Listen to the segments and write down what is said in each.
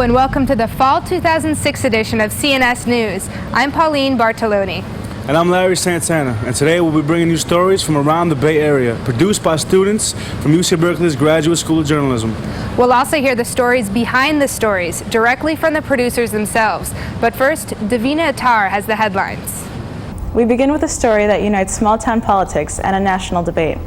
and welcome to the Fall 2006 edition of CNS News. I'm Pauline Bartoloni. And I'm Larry Santana, and today we'll be bringing you stories from around the Bay Area, produced by students from UC Berkeley's Graduate School of Journalism. We'll also hear the stories behind the stories, directly from the producers themselves. But first, Davina Attar has the headlines. We begin with a story that unites small-town politics and a national debate.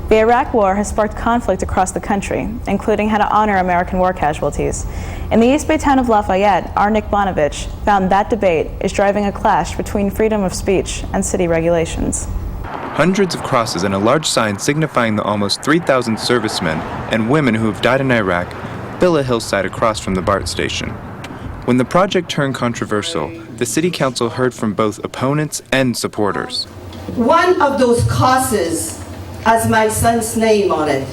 The Iraq War has sparked conflict across the country, including how to honor American war casualties. In the East Bay town of Lafayette, our Nick Bonovich found that debate is driving a clash between freedom of speech and city regulations. Hundreds of crosses and a large sign signifying the almost 3,000 servicemen and women who have died in Iraq fill a hillside across from the BART station. When the project turned controversial, the city council heard from both opponents and supporters. One of those crosses has my son's name on it.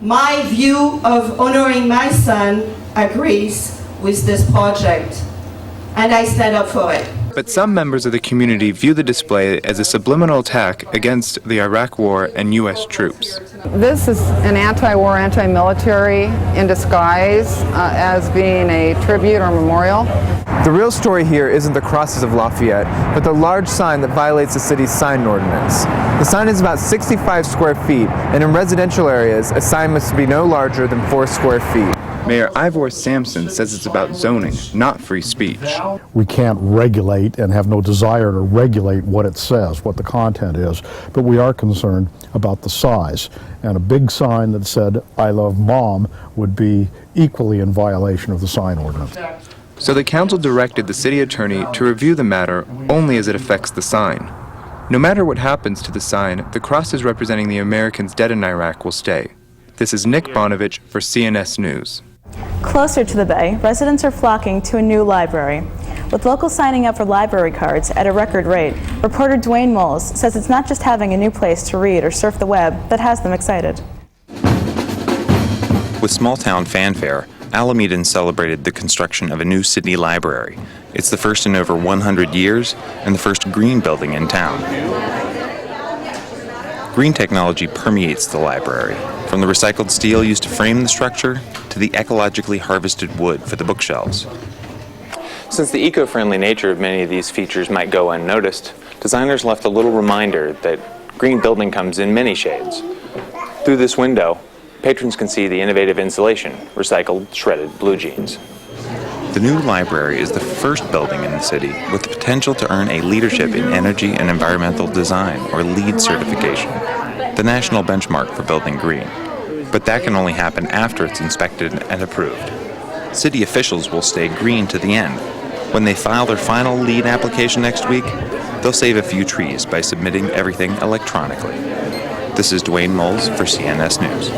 My view of honoring my son agrees with this project, and I stand up for it. But some members of the community view the display as a subliminal attack against the Iraq War and U.S. troops. This is an anti-war, anti-military in disguise as being a tribute or memorial. The real story here isn't the crosses of Lafayette, but the large sign that violates the city's sign ordinance. The sign is about 65 square feet, and in residential areas, a sign must be no larger than 4 square feet. Mayor Ivor Sampson says it's about zoning, not free speech. We can't regulate and have no desire to regulate what it says, what the content is, but we are concerned about the size. And a big sign that said, "I love Mom," would be equally in violation of the sign ordinance. So the council directed the city attorney to review the matter only as it affects the sign. No matter what happens to the sign, the crosses representing the Americans dead in Iraq will stay. This is Nick Bonovich for CNS News. Closer to the Bay, residents are flocking to a new library. With locals signing up for library cards at a record rate, reporter Dianne Moles says it's not just having a new place to read or surf the web that has them excited. With small-town fanfare, Alamedans celebrated the construction of a new city library. It's the first in over 100 years and the first green building in town. Green technology permeates the library, from the recycled steel used to frame the structure to the ecologically harvested wood for the bookshelves. Since the eco-friendly nature of many of these features might go unnoticed, designers left a little reminder that green building comes in many shades. Through this window, patrons can see the innovative insulation, recycled, shredded blue jeans. The new library is the first building in the city with the potential to earn a Leadership in Energy and Environmental Design, or LEED certification, the national benchmark for building green. But that can only happen after it's inspected and approved. City officials will stay green to the end. When they file their final LEED application next week, they'll save a few trees by submitting everything electronically. This is Dianne Moles for CNS News.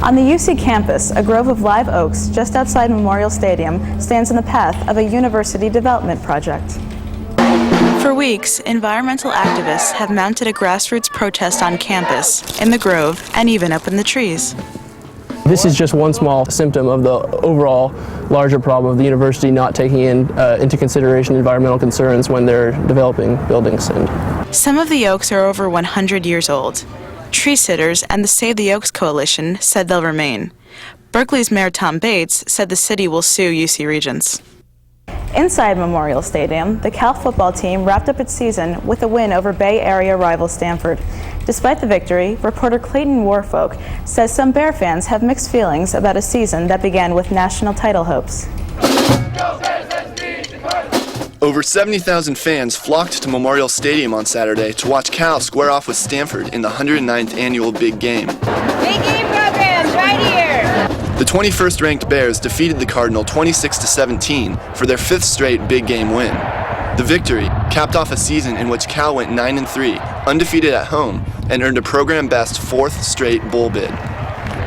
On the UC campus, a grove of live oaks just outside Memorial Stadium stands in the path of a university development project. For weeks, environmental activists have mounted a grassroots protest on campus, in the grove, and even up in the trees. This is just one small symptom of the overall larger problem of the university not taking into consideration environmental concerns when they're developing buildings. Some of the oaks are over 100 years old. Tree sitters and the Save the Oaks Coalition said they'll remain. Berkeley's Mayor Tom Bates said the city will sue UC Regents. Inside Memorial Stadium, the Cal football team wrapped up its season with a win over Bay Area rival Stanford. Despite the victory, reporter Clayton Warfolk says some Bear fans have mixed feelings about a season that began with national title hopes. Over 70,000 fans flocked to Memorial Stadium on Saturday to watch Cal square off with Stanford in the 109th annual Big Game. Big Game programs right here! The 21st ranked Bears defeated the Cardinal 26-17 for their 5th straight Big Game win. The victory capped off a season in which Cal went 9-3, undefeated at home, and earned a program best 4th straight bowl bid.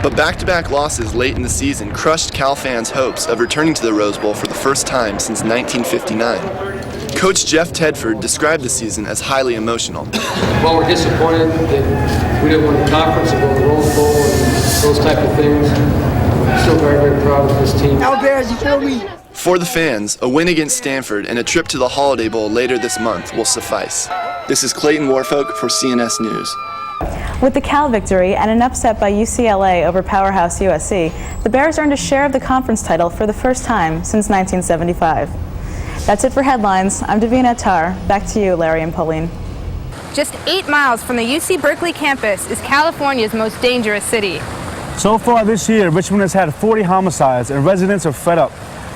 But back-to-back losses late in the season crushed Cal fans' hopes of returning to the Rose Bowl for the first time since 1959. Coach Jeff Tedford described the season as highly emotional. While we're disappointed that we didn't win the conference and go to the Rose Bowl and those type of things, I'm still very, very proud of this team. Now, Bears, you feel me? For the fans, a win against Stanford and a trip to the Holiday Bowl later this month will suffice. This is Clayton Warfolk for CNS News. With the Cal victory and an upset by UCLA over powerhouse USC, the Bears earned a share of the conference title for the first time since 1975. That's it for headlines. I'm Dianne. Back to you, Larry and Pauline. Just 8 miles from the UC Berkeley campus is California's most dangerous city. So far this year, Richmond has had 40 homicides and residents are fed up.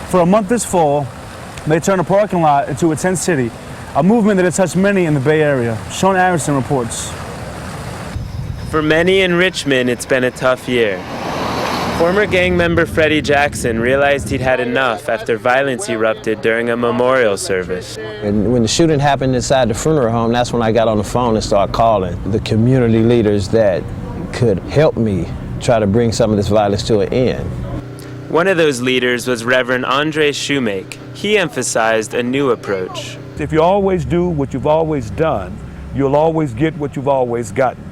For a month this fall, they turned a parking lot into a tent city, a movement that has touched many in the Bay Area. Sean Arison reports. For many in Richmond, it's been a tough year. Former gang member Freddie Jackson realized he'd had enough after violence erupted during a memorial service. And when the shooting happened inside the funeral home, that's when I got on the phone and started calling the community leaders that could help me try to bring some of this violence to an end. One of those leaders was Reverend Andre Shoemake. He emphasized a new approach. If you always do what you've always done, you'll always get what you've always gotten.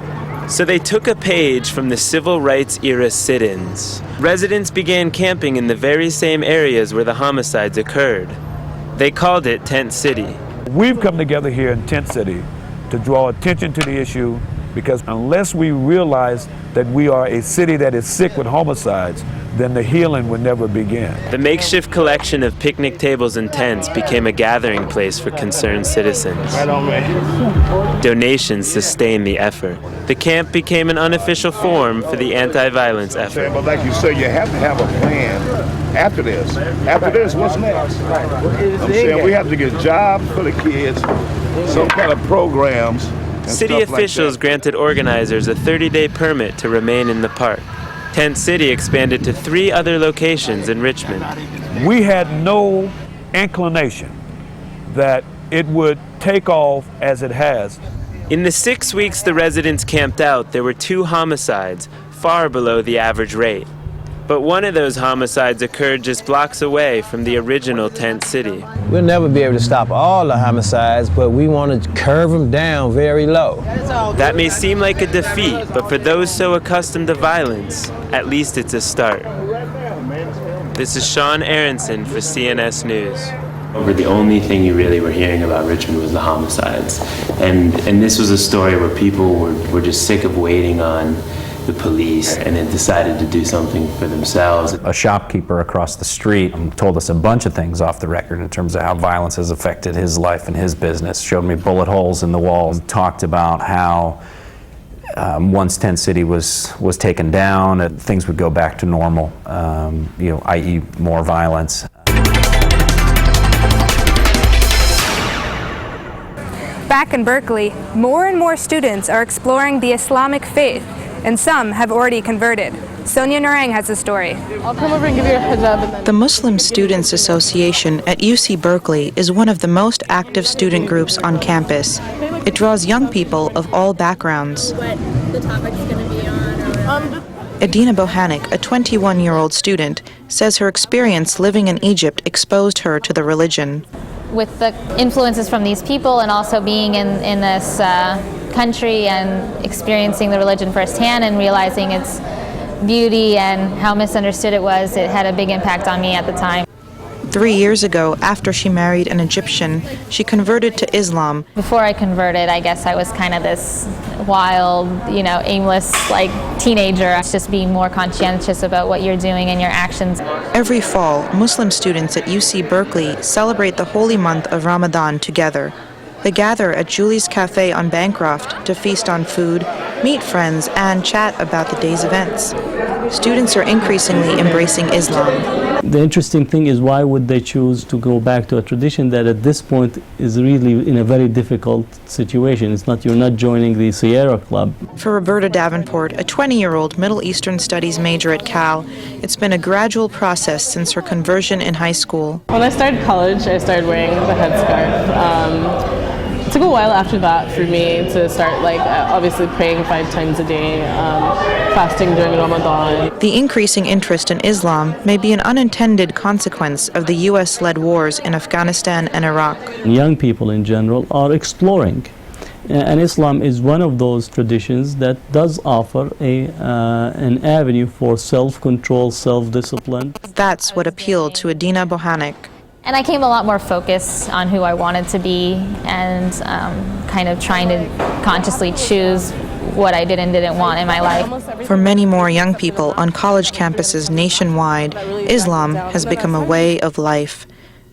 So they took a page from the civil rights era sit-ins. Residents began camping in the very same areas where the homicides occurred. They called it Tent City. We've come together here in Tent City to draw attention to the issue, because unless we realize that we are a city that is sick with homicides, then the healing would never begin. The makeshift collection of picnic tables and tents became a gathering place for concerned citizens. Donations sustained the effort. The camp became an unofficial forum for the anti-violence effort. But like you say, you have to have a plan after this. After this, what's next? I'm saying we have to get jobs for the kids, some kind of programs. City officials granted organizers a 30-day permit to remain in the park. Tent City expanded to 3 other locations in Richmond. We had no inclination that it would take off as it has. In the 6 weeks the residents camped out, there were 2 homicides, far below the average rate. But one of those homicides occurred just blocks away from the original Tent City. We'll never be able to stop all the homicides, but we want to curve them down very low. That may seem like a defeat, but for those so accustomed to violence, at least it's a start. This is Sean Arison for CNS News. The only thing you really were hearing about Richmond was the homicides. And this was a story where people were just sick of waiting on the police and then decided to do something for themselves. A shopkeeper across the street told us a bunch of things off the record in terms of how violence has affected his life and his business. Showed me bullet holes in the walls, talked about how once Tent City was taken down, things would go back to normal, i.e. more violence. Back in Berkeley, more and more students are exploring the Islamic faith, and some have already converted. Sonia Narang has the story. I'll come over and give you a hijab. And then... The Muslim Students Association at UC Berkeley is one of the most active student groups on campus. It draws young people of all backgrounds. What the topic's going to be on. Adina Bohanik, a 21-year-old student, says her experience living in Egypt exposed her to the religion. With the influences from these people and also being in this country and experiencing the religion firsthand and realizing its beauty and how misunderstood it was, it had a big impact on me at the time. 3 years ago, after she married an Egyptian, she converted to Islam. Before I converted, I guess I was kind of this wild, aimless, teenager. Just being more conscientious about what you're doing and your actions. Every fall, Muslim students at UC Berkeley celebrate the holy month of Ramadan together. They gather at Julie's Cafe on Bancroft to feast on food, meet friends, and chat about the day's events. Students are increasingly embracing Islam. The interesting thing is, why would they choose to go back to a tradition that at this point is really in a very difficult situation? You're not joining the Sierra Club. For Roberta Davenport, a 20-year-old Middle Eastern Studies major at Cal, it's been a gradual process since her conversion in high school. When I started college, I started wearing the headscarf. It took a while after that for me to start, obviously praying 5 times a day, fasting during Ramadan. The increasing interest in Islam may be an unintended consequence of the U.S.-led wars in Afghanistan and Iraq. Young people in general are exploring, and Islam is one of those traditions that does offer an avenue for self-control, self-discipline. That's what appealed to Adina Bohanik. And I came a lot more focused on who I wanted to be and kind of trying to consciously choose what I did and didn't want in my life. For many more young people on college campuses nationwide, Islam has become a way of life.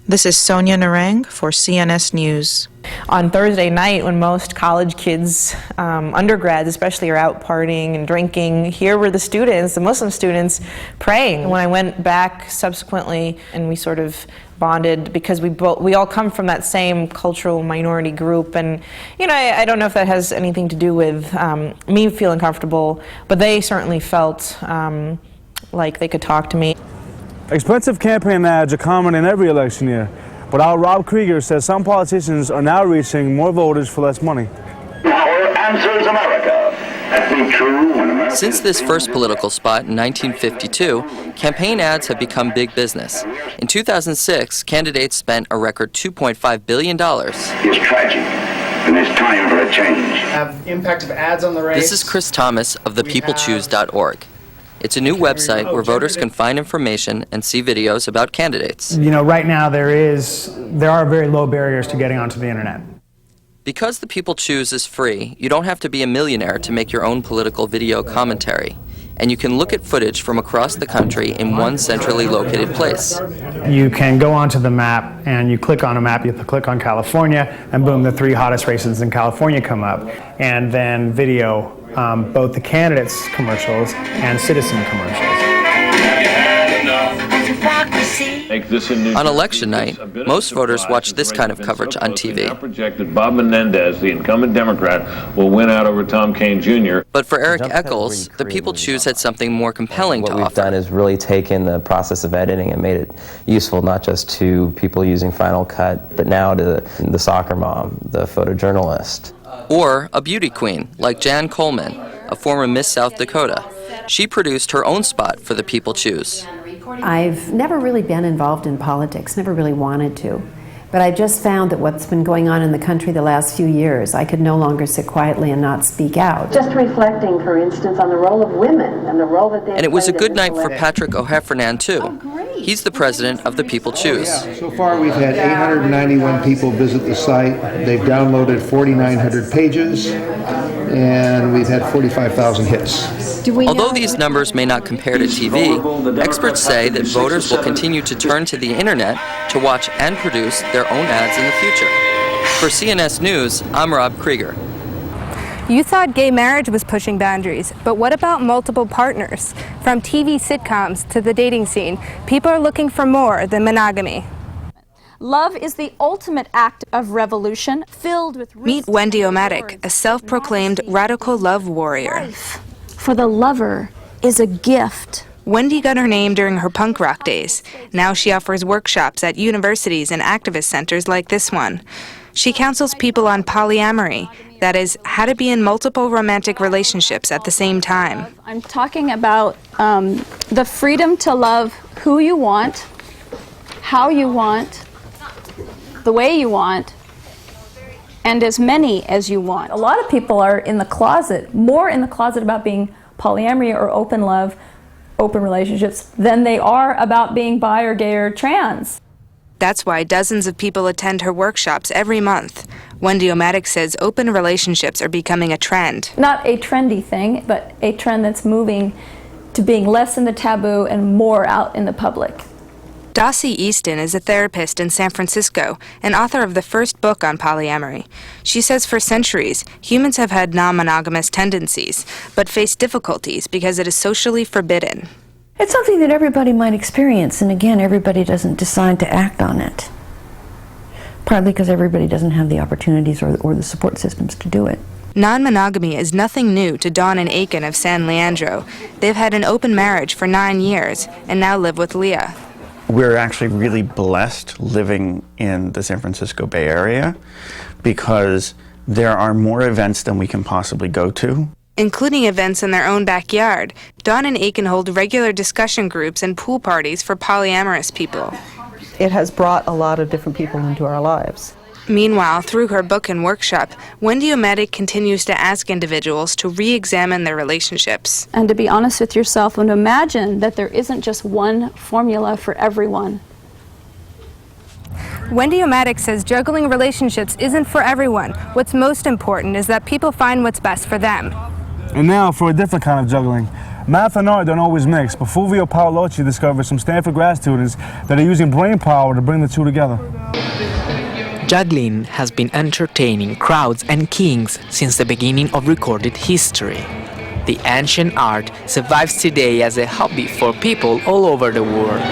This is Sonia Narang for CNS News. On Thursday night, when most college kids, undergrads especially, are out partying and drinking, here were the students, the Muslim students, praying. When I went back subsequently, and we sort of bonded because we all come from that same cultural minority group, and you know, I don't know if that has anything to do with me feeling comfortable, but they certainly felt like they could talk to me. Expensive campaign ads are common in every election year, but our Rob Krieger says some politicians are now reaching more voters for less money. Our answer is America. That be true when America... Since this first political spot in 1952, campaign ads have become big business. In 2006, candidates spent a record $2.5 billion. It's tragic, and it's time for a change. Have impact of ads on the race. This is Chris Thomas of thepeoplechoose.org. It's a new website where voters can find information and see videos about candidates. You know, right now there are very low barriers to getting onto the internet. Because The People Choose is free, you don't have to be a millionaire to make your own political video commentary. And you can look at footage from across the country in one centrally located place. You can go onto the map, and you click on a map, you have to click on California, and boom, the 3 hottest races in California come up. And then video both the candidates' commercials and citizen commercials. On election night, most voters watch this kind of coverage on TV. Projected Bob Menendez, the incumbent Democrat, will win out over Tom Kaine Jr. But for Eric Eccles, The People Choose had something more compelling to offer. What we've done is really taken the process of editing and made it useful not just to people using Final Cut, but now to the soccer mom, the photojournalist. Or a beauty queen, like Jan Coleman, a former Miss South Dakota. She produced her own spot for The People Choose. I've never really been involved in politics, never really wanted to. But I just found that what's been going on in the country the last few years, I could no longer sit quietly and not speak out. Just reflecting, for instance, on the role of women and the role that they And it was a played good in this night for election. Patrick O'Heffernan, too. He's the president of The People Choose. So far, we've had 891 people visit the site. They've downloaded 4,900 pages, and we've had 45,000 hits. Although these numbers may not compare to TV, experts say that voters will continue to turn to the internet to watch and produce their own ads in the future. For CNS News, I'm Rob Krieger. You thought gay marriage was pushing boundaries, but what about multiple partners? From TV sitcoms to the dating scene, people are looking for more than monogamy. Love is the ultimate act of revolution, filled with... Meet Wendy O'Maddock, a self-proclaimed radical love warrior. For the lover is a gift. Wendy got her name during her punk rock days. Now she offers workshops at universities and activist centers like this one. She counsels people on polyamory, that is, how to be in multiple romantic relationships at the same time. I'm talking about the freedom to love who you want, how you want, the way you want, and as many as you want. A lot of people are in the closet, more in the closet about being polyamory or open love, open relationships, than they are about being bi or gay or trans. That's why dozens of people attend her workshops every month. Wendy O'Maddock says open relationships are becoming a trend. Not a trendy thing, but a trend that's moving to being less in the taboo and more out in the public. Dossie Easton is a therapist in San Francisco and author of the first book on polyamory. She says for centuries, humans have had non-monogamous tendencies, but face difficulties because it is socially forbidden. It's something that everybody might experience, and again, everybody doesn't decide to act on it. Partly because everybody doesn't have the opportunities or the support systems to do it. Non-monogamy is nothing new to Dawn and Aiken of San Leandro. They've had an open marriage for 9 years and now live with Leah. We're actually really blessed living in the San Francisco Bay Area because there are more events than we can possibly go to. Including events in their own backyard, Dawn and Aiken hold regular discussion groups and pool parties for polyamorous people. It has brought a lot of different people into our lives. Meanwhile, through her book and workshop, Wendy O'Maddock continues to ask individuals to re-examine their relationships. And to be honest with yourself and to imagine that there isn't just one formula for everyone. Wendy O'Maddock says juggling relationships isn't for everyone. What's most important is that people find what's best for them. And now for a different kind of juggling. Math and art don't always mix, but Fulvio Paolocci discovered some Stanford grad students that are using brain power to bring the two together. Juggling has been entertaining crowds and kings since the beginning of recorded history. The ancient art survives today as a hobby for people all over the world.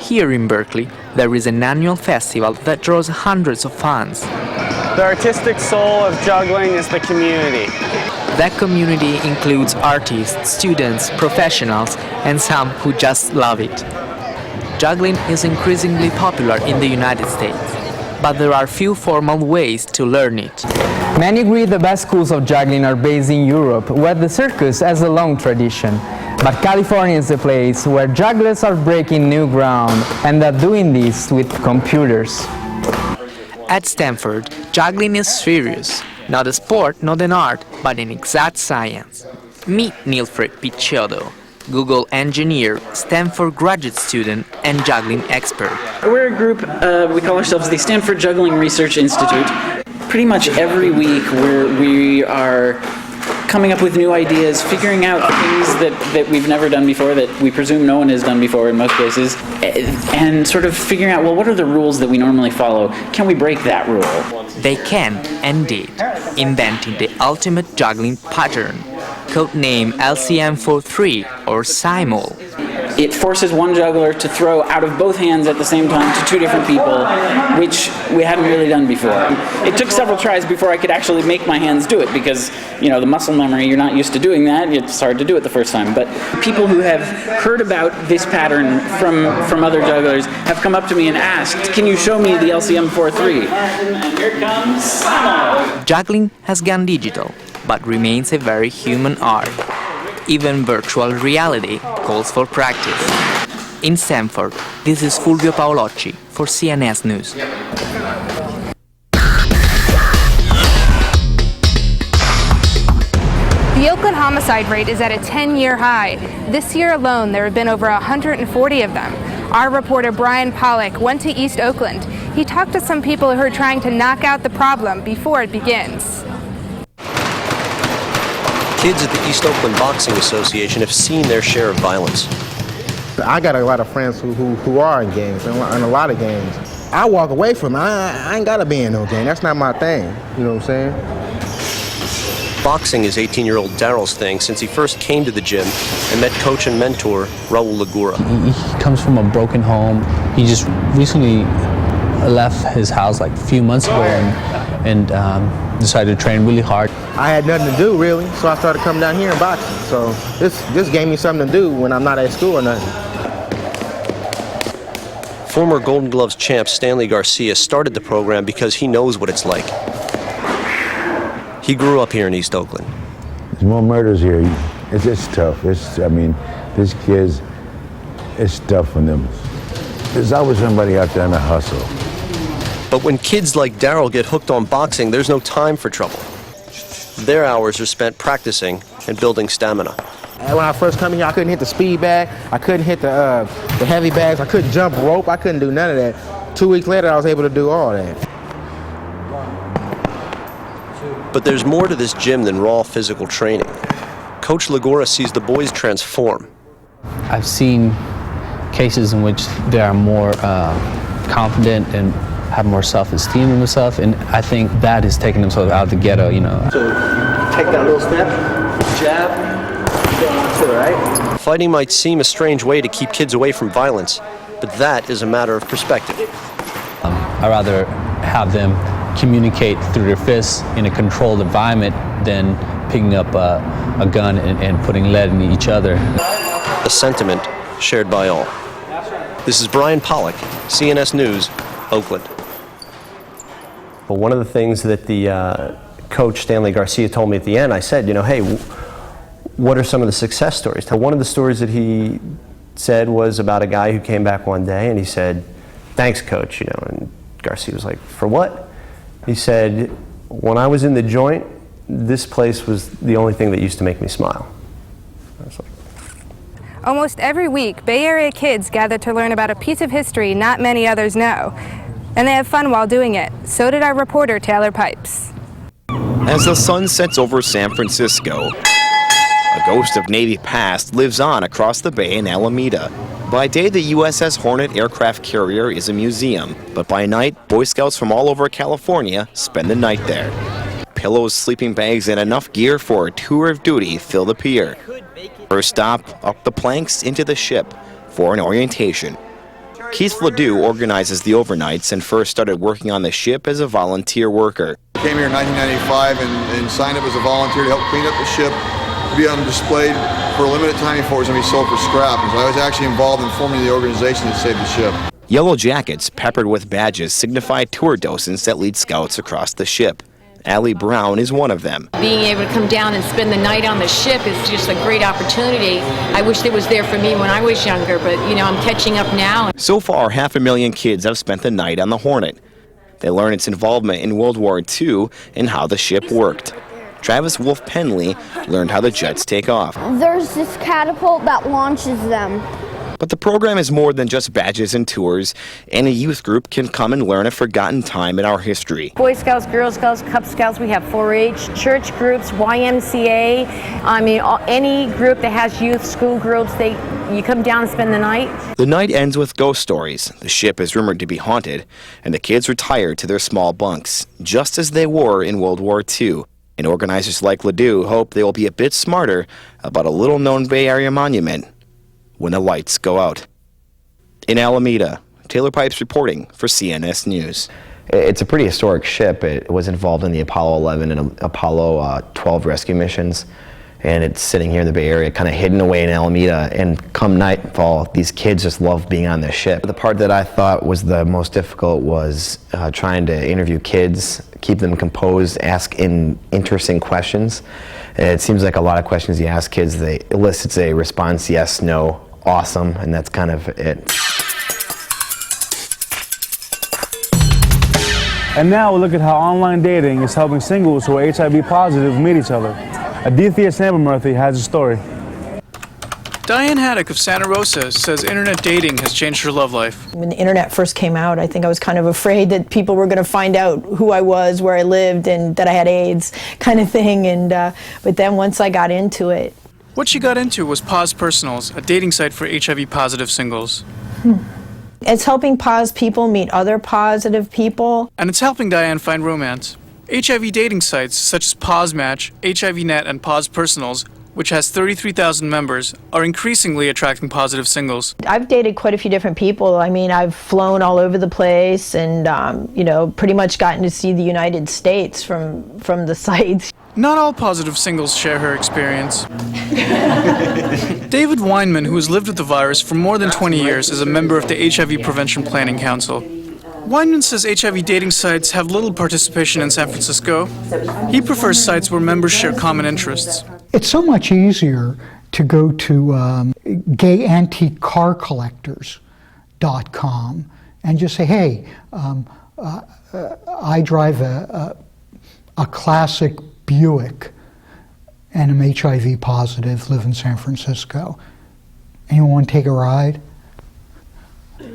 Here in Berkeley, there is an annual festival that draws hundreds of fans. The artistic soul of juggling is the community. That community includes artists, students, professionals, and some who just love it. Juggling is increasingly popular in the United States, but there are few formal ways to learn it. Many agree the best schools of juggling are based in Europe, where the circus has a long tradition. But California is the place where jugglers are breaking new ground, and are doing this with computers. At Stanford, juggling is serious. Not a sport, not an art, but an exact science. Meet Nilfred Picciotto, Google engineer, Stanford graduate student, and juggling expert. We're a group, we call ourselves the Stanford Juggling Research Institute. Pretty much every week we are coming up with new ideas, figuring out things that we've never done before, that we presume no one has done before in most cases, and sort of figuring out, well, what are the rules that we normally follow? Can we break that rule? They can, and did, inventing the ultimate juggling pattern, codename LCM43 or Simul. It forces one juggler to throw out of both hands at the same time to two different people, which we hadn't really done before. It took several tries before I could actually make my hands do it because, you know, the muscle memory, you're not used to doing that. It's hard to do it the first time. But people who have heard about this pattern from other jugglers have come up to me and asked, can you show me the LCM43? And here comes Simul. Juggling has gone digital, but remains a very human art. Even virtual reality calls for practice. In Stanford, this is Fulvio Paolocci for CNS News. The Oakland homicide rate is at a 10-year high. This year alone, there have been over 140 of them. Our reporter Brian Pollock went to East Oakland. He talked to some people who are trying to knock out the problem before it begins. Kids at the East Oakland Boxing Association have seen their share of violence. I got a lot of friends who are in gangs, and a lot of gangs. I walk away from it. I ain't gotta be in no gang. That's not my thing. You know what I'm saying? Boxing is 18-year-old Daryl's thing since he first came to the gym and met coach and mentor Raul Legura. He comes from a broken home. He just recently left his house like a few months ago and decided to train really hard. I had nothing to do really, so I started coming down here and boxing. So this gave me something to do when I'm not at school or nothing. Former Golden Gloves champ Stanley Garcia started the program because he knows what it's like. He grew up here in East Oakland. There's more murders here. It's just tough. These kids, it's tough for them. There's always somebody out there in the hustle. But when kids like Daryl get hooked on boxing, there's no time for trouble. Their hours are spent practicing and building stamina. When I first come here, I couldn't hit the speed bag. I couldn't hit the heavy bags. I couldn't jump rope. I couldn't do none of that. 2 weeks later, I was able to do all that. But there's more to this gym than raw physical training. Coach Legura sees the boys transform. I've seen cases in which they are more confident and have more self-esteem in themselves, and I think that is taking themselves out of the ghetto, you know. So take that little step, jab, go on to it, right? Fighting might seem a strange way to keep kids away from violence, but that is a matter of perspective. I'd rather have them communicate through their fists in a controlled environment than picking up a gun and putting lead in each other. A sentiment shared by all. This is Brian Pollock, CNS News, Oakland. Well, one of the things that the coach Stanley Garcia told me at the end, I said, you know, hey, what are some of the success stories? Now, one of the stories that he said was about a guy who came back one day and he said, thanks, coach, you know, and Garcia was like, for what? He said, when I was in the joint, this place was the only thing that used to make me smile. I was like, almost every week, Bay Area kids gather to learn about a piece of history not many others know. And they have fun while doing it. So did our reporter, Taylor Pipes. As the sun sets over San Francisco, ghost of Navy past lives on across the bay in Alameda. By day, the USS Hornet aircraft carrier is a museum, but by night, Boy Scouts from all over California spend the night there. Pillows, sleeping bags, and enough gear for a tour of duty fill the pier. First stop, up the planks into the ship for an orientation. Keith Ledoux organizes the overnights and first started working on the ship as a volunteer worker. I came here in 1995 and signed up as a volunteer to help clean up the ship, to be on display for a limited time before it was going to be sold for scrap. And so I was actually involved in forming the organization that saved the ship. Yellow jackets peppered with badges signify tour docents that lead scouts across the ship. Allie Brown is one of them. Being able to come down and spend the night on the ship is just a great opportunity. I wish it was there for me when I was younger, but I'm catching up now. So far, 500,000 kids have spent the night on the Hornet. They learn its involvement in World War II and how the ship worked. Travis Wolf Penley learned how the jets take off. There's this catapult that launches them. But the program is more than just badges and tours. Any youth group can come and learn a forgotten time in our history. Boy Scouts, Girl Scouts, Cub Scouts, we have 4-H, church groups, YMCA. Any group that has youth, school groups, you come down and spend the night. The night ends with ghost stories. The ship is rumored to be haunted, and the kids retire to their small bunks, just as they were in World War II. And organizers like Ledoux hope they will be a bit smarter about a little-known Bay Area monument when the lights go out. In Alameda, Taylor Pipes reporting for CNS News. It's a pretty historic ship. It was involved in the Apollo 11 and Apollo 12 rescue missions, and it's sitting here in the Bay Area, kind of hidden away in Alameda, and come nightfall, these kids just love being on this ship. The part that I thought was the most difficult was trying to interview kids, keep them composed, ask interesting questions. And it seems like a lot of questions you ask kids, they elicits a response, yes, no, awesome, and that's kind of it. And now we'll look at how online dating is helping singles who are HIV positive meet each other. Aditya Samamurthy has a story. Dianne Haddock of Santa Rosa says internet dating has changed her love life. When the internet first came out, I think I was kind of afraid that people were going to find out who I was, where I lived, and that I had AIDS, kind of thing. But then once I got into it. What she got into was Pause Personals, a dating site for HIV positive singles. It's helping POS people meet other positive people. And it's helping Dianne find romance. HIV dating sites such as Pause Match, HIVnet, and Pause Personals, which has 33,000 members, are increasingly attracting positive singles. I've dated quite a few different people. I mean, I've flown all over the place and, pretty much gotten to see the United States from the sites. Not all positive singles share her experience. David Weinman, who has lived with the virus for more than 20 years, is a member of the HIV Prevention Planning Council. Weinman says HIV dating sites have little participation in San Francisco. He prefers sites where members share common interests. It's so much easier to go to gayantiquecarcollectors.com and just say, hey, I drive a classic Buick and I'm HIV positive, live in San Francisco. Anyone want to take a ride?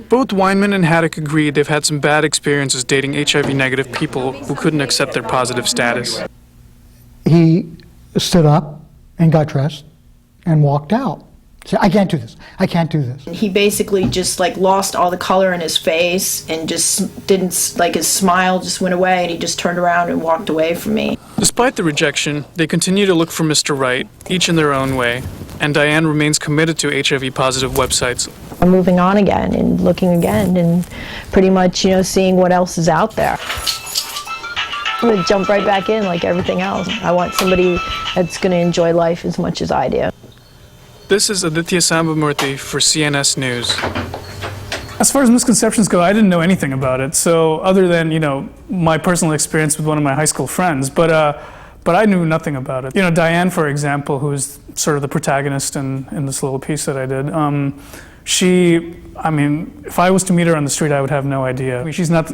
Both Weinman and Haddock agree they've had some bad experiences dating HIV-negative people who couldn't accept their positive status. He stood up and got dressed and walked out. Said, I can't do this. I can't do this. He basically just lost all the color in his face and just didn't, his smile just went away and he just turned around and walked away from me. Despite the rejection, they continue to look for Mr. Right, each in their own way, and Dianne remains committed to HIV-positive websites. I'm moving on again and looking again and pretty much, seeing what else is out there. I'm going to jump right back in like everything else. I want somebody that's going to enjoy life as much as I do. This is Aditya Samamurthy for CNS News. As far as misconceptions go, I didn't know anything about it. So other than, my personal experience with one of my high school friends, but I knew nothing about it. Dianne, for example, who's sort of the protagonist in this little piece that I did, if I was to meet her on the street, I would have no idea. She's not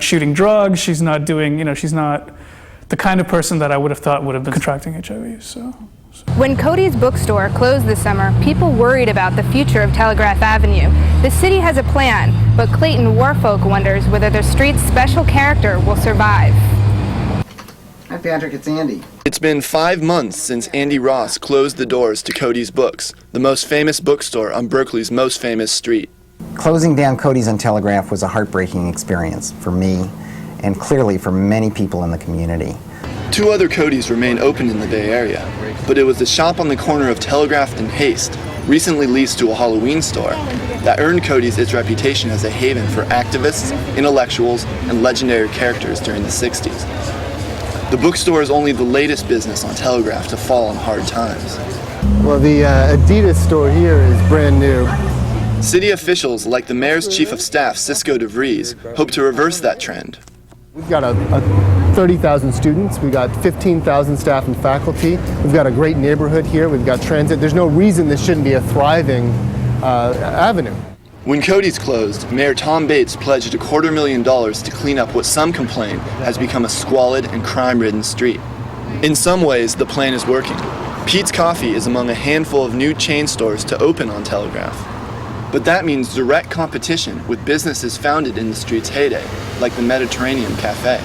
shooting drugs. She's not doing, she's not the kind of person that I would have thought would have been contracting HIV. So. When Cody's bookstore closed this summer, people worried about the future of Telegraph Avenue. The city has a plan, but Clayton Warfolk wonders whether the street's special character will survive. I Patrick, it's Andy. It's been 5 months since Andy Ross closed the doors to Cody's Books, the most famous bookstore on Berkeley's most famous street. Closing down Cody's and Telegraph was a heartbreaking experience for me and clearly for many people in the community. 2 other Cody's remain open in the Bay Area, but it was the shop on the corner of Telegraph and Haste, recently leased to a Halloween store, that earned Cody's its reputation as a haven for activists, intellectuals, and legendary characters during the 60s. The bookstore is only the latest business on Telegraph to fall on hard times. Well, the Adidas store here is brand new. City officials, like the mayor's chief of staff, Cisco DeVries, hope to reverse that trend. We've got 30,000 students, we've got 15,000 staff and faculty, we've got a great neighborhood here, we've got transit. There's no reason this shouldn't be a thriving avenue. When Cody's closed, Mayor Tom Bates pledged $250,000 to clean up what some complain has become a squalid and crime-ridden street. In some ways, the plan is working. Pete's Coffee is among a handful of new chain stores to open on Telegraph. But that means direct competition with businesses founded in the street's heyday, like the Mediterranean Cafe.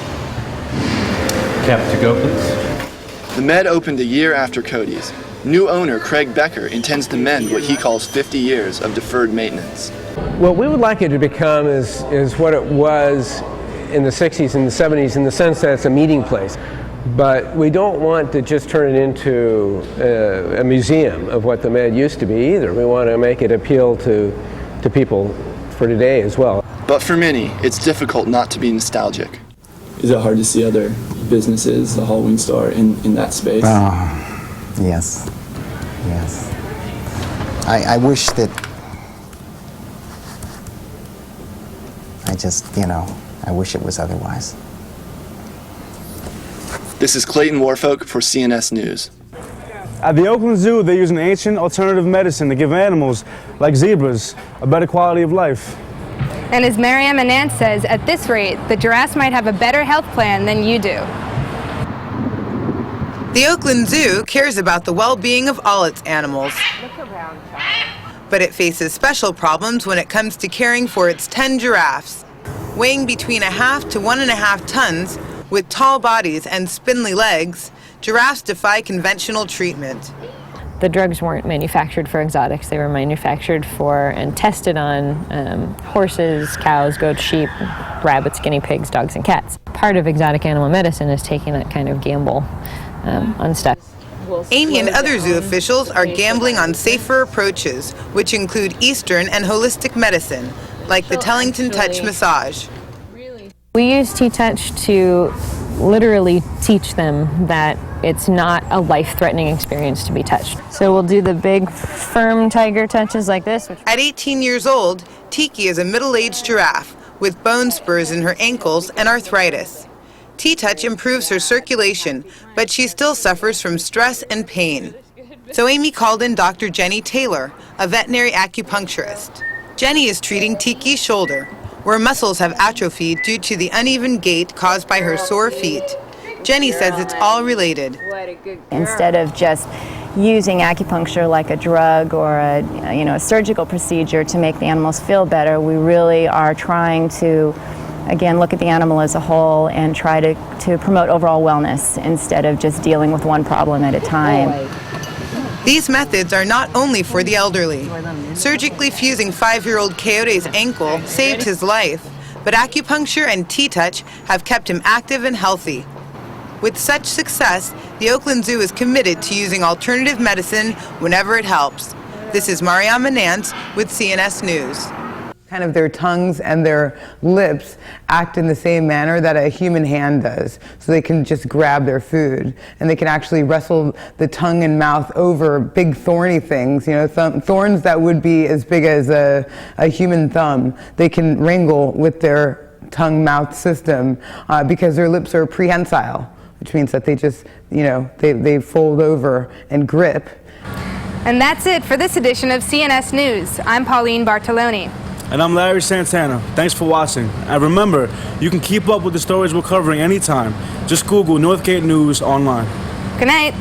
Cap to go, please. The Med opened a year after Cody's. New owner Craig Becker intends to mend what he calls 50 years of deferred maintenance. What we would like it to become is what it was in the 60s and the 70s, in the sense that it's a meeting place. But we don't want to just turn it into a museum of what the Med used to be either. We want to make it appeal to people for today as well. But for many, it's difficult not to be nostalgic. Is it hard to see other businesses, the Halloween store, in that space? Yes. Yes. I wish that I wish it was otherwise. This is Clayton Warfolk for CNS News. At the Oakland Zoo, they use an ancient alternative medicine to give animals, like zebras, a better quality of life. And as Mariam Anand says, at this rate, the giraffes might have a better health plan than you do. The Oakland Zoo cares about the well-being of all its animals. But it faces special problems when it comes to caring for its 10 giraffes. Weighing between 1/2 to 1.5 tons, with tall bodies and spindly legs, giraffes defy conventional treatment. The drugs weren't manufactured for exotics. They were manufactured for and tested on horses, cows, goats, sheep, rabbits, guinea pigs, dogs, and cats. Part of exotic animal medicine is taking that kind of gamble on stuff. Amy and other zoo officials are gambling on safer approaches, which include Eastern and holistic medicine, like the Tellington Touch massage. We use T-Touch to literally teach them that it's not a life-threatening experience to be touched. So we'll do the big, firm tiger touches like this. At 18 years old, Tiki is a middle-aged giraffe with bone spurs in her ankles and arthritis. T-Touch improves her circulation, but she still suffers from stress and pain. So Amy called in Dr. Jenny Taylor, a veterinary acupuncturist. Jenny is treating Tiki's shoulder, where muscles have atrophied due to the uneven gait caused by her sore feet. Jenny says it's all related. Instead of just using acupuncture like a drug or a surgical procedure to make the animals feel better, we really are trying to, again, look at the animal as a whole and try to promote overall wellness instead of just dealing with one problem at a time. These methods are not only for the elderly. Surgically fusing 5-year-old Coyote's ankle saved his life, but acupuncture and T-Touch have kept him active and healthy. With such success, the Oakland Zoo is committed to using alternative medicine whenever it helps. This is Mariam Anand with CNS News. Kind of their tongues and their lips act in the same manner that a human hand does. So they can just grab their food, and they can actually wrestle the tongue and mouth over big thorny things, thorns that would be as big as a human thumb. They can wrangle with their tongue-mouth system because their lips are prehensile, which means that they just, they fold over and grip. And that's it for this edition of CNS News. I'm Pauline Bartoloni. And I'm Larry Santana. Thanks for watching. And remember, you can keep up with the stories we're covering anytime. Just Google Northgate News online. Good night.